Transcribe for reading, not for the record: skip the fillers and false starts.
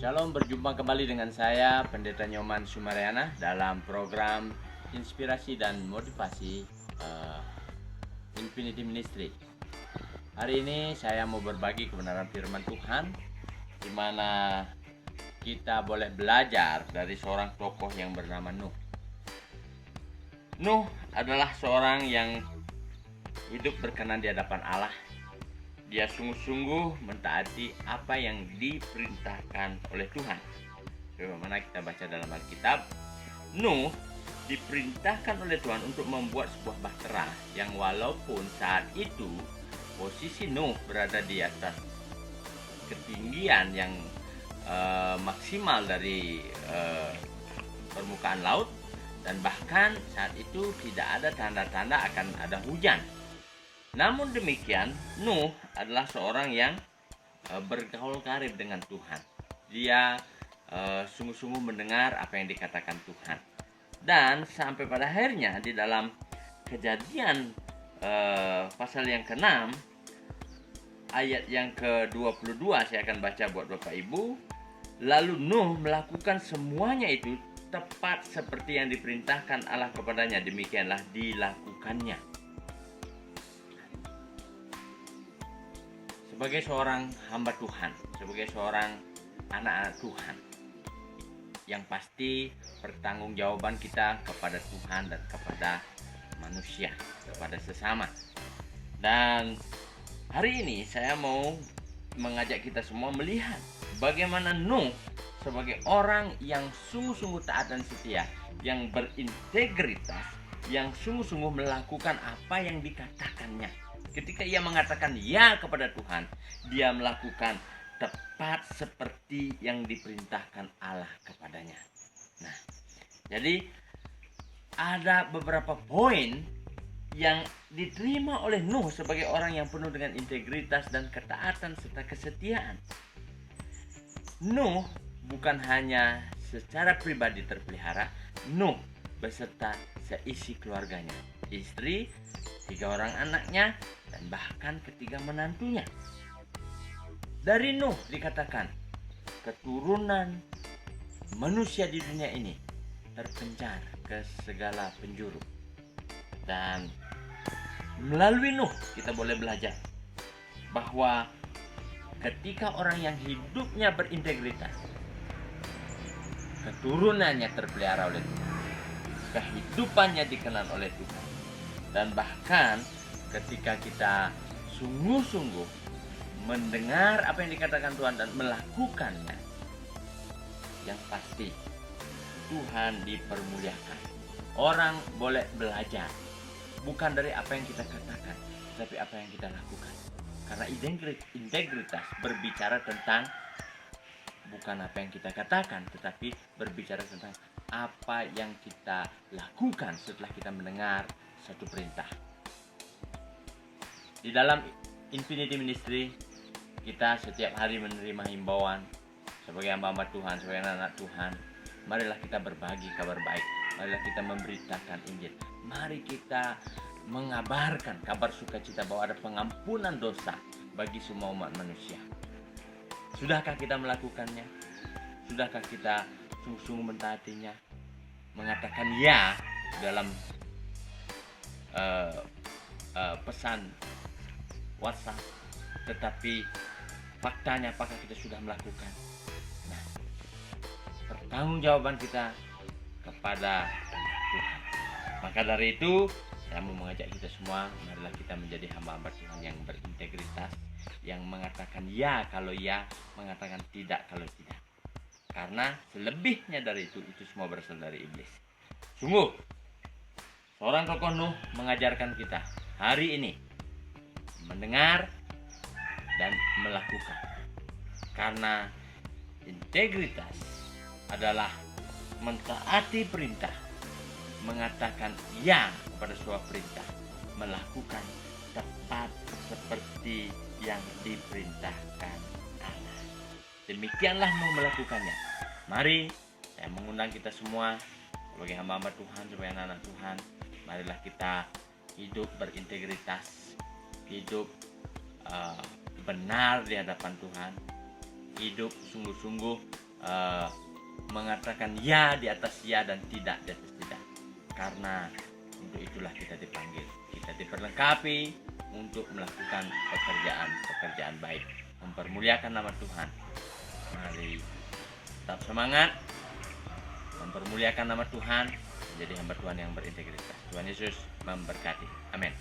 Shalom, berjumpa kembali dengan saya Pendeta Nyoman Sumaryana dalam program Inspirasi dan Motivasi Infinity Ministry. Hari ini saya mau berbagi kebenaran firman Tuhan, di mana kita boleh belajar dari seorang tokoh yang bernama Nuh. Nuh adalah seorang yang hidup berkenan di hadapan Allah. Dia sungguh-sungguh mentaati apa yang diperintahkan oleh Tuhan. Bagaimana kita baca dalam Alkitab, Nuh diperintahkan oleh Tuhan untuk membuat sebuah bahtera yang walaupun saat itu posisi Nuh berada di atas ketinggian yang maksimal dari permukaan laut, dan bahkan saat itu tidak ada tanda-tanda akan ada hujan. Namun demikian, Nuh adalah seorang yang bergaul karib dengan Tuhan. Dia sungguh-sungguh mendengar apa yang dikatakan Tuhan. Dan sampai pada akhirnya di dalam Kejadian pasal yang ke-6, ayat yang ke-22, saya akan baca buat Bapak Ibu. Lalu Nuh melakukan semuanya itu tepat seperti yang diperintahkan Allah kepadanya. Demikianlah dilakukannya. Sebagai seorang hamba Tuhan, sebagai seorang anak-anak Tuhan, yang pasti pertanggungjawaban kita kepada Tuhan dan kepada manusia, kepada sesama. Dan hari ini saya mau mengajak kita semua melihat bagaimana Nuh sebagai orang yang sungguh-sungguh taat dan setia, yang berintegritas, yang sungguh-sungguh melakukan apa yang dikatakannya. Ketika ia mengatakan ya kepada Tuhan, dia melakukan tepat seperti yang diperintahkan Allah kepadanya. Nah, jadi ada beberapa poin yang diterima oleh Nuh sebagai orang yang penuh dengan integritas dan ketaatan serta kesetiaan. Nuh bukan hanya secara pribadi terpelihara, Nuh beserta seisi keluarganya, istri, 3 orang anaknya, dan bahkan 3 menantunya. Dari Nuh dikatakan keturunan manusia di dunia ini terpencar ke segala penjuru. Dan melalui Nuh kita boleh belajar bahwa ketika orang yang hidupnya berintegritas, keturunannya terpelihara oleh Tuhan, kehidupannya dikenal oleh Tuhan, dan bahkan ketika kita sungguh-sungguh mendengar apa yang dikatakan Tuhan dan melakukannya, yang pasti Tuhan dipermuliakan. Orang boleh belajar bukan dari apa yang kita katakan, tapi apa yang kita lakukan. Karena integritas berbicara tentang bukan apa yang kita katakan, tetapi berbicara tentang apa yang kita lakukan setelah kita mendengar satu perintah. Di dalam Infinity Ministry, kita setiap hari menerima himbauan sebagai hamba-hamba Tuhan, sebagai anak Tuhan. Marilah kita berbagi kabar baik. Marilah kita memberitakan Injil. Mari kita mengabarkan kabar sukacita bahwa ada pengampunan dosa bagi semua umat manusia. Sudahkah kita melakukannya? Sudahkah kita sungguh-sungguh mentaatinya? Mengatakan ya dalam pesan WhatsApp, tetapi faktanya apakah kita sudah melakukan? Nah, pertanggungjawaban kita kepada Tuhan. Maka dari itu saya mau mengajak kita semua, marilah kita menjadi hamba-hamba Tuhan yang berintegritas, yang mengatakan ya kalau ya, mengatakan tidak kalau tidak. Karena selebihnya dari itu semua berasal dari iblis. Sungguh seorang tokoh Nuh mengajarkan kita hari ini mendengar dan melakukan. Karena integritas adalah mentaati perintah, mengatakan ya kepada sebuah perintah, melakukan tepat seperti yang diperintahkan Allah. Demikianlah Nuh melakukannya. Mari saya mengundang kita semua sebagai hamba-hamba Tuhan, sebagai anak-anak Tuhan, marilah kita hidup berintegritas, hidup benar di hadapan Tuhan, hidup sungguh-sungguh mengatakan ya di atas ya dan tidak di atas tidak. Karena untuk itulah kita dipanggil, kita diperlengkapi untuk melakukan pekerjaan baik, mempermuliakan nama Tuhan. Mari tetap semangat, mempermuliakan nama Tuhan, menjadi hamba Tuhan yang berintegritas. Tuhan Yesus memberkati. Amin.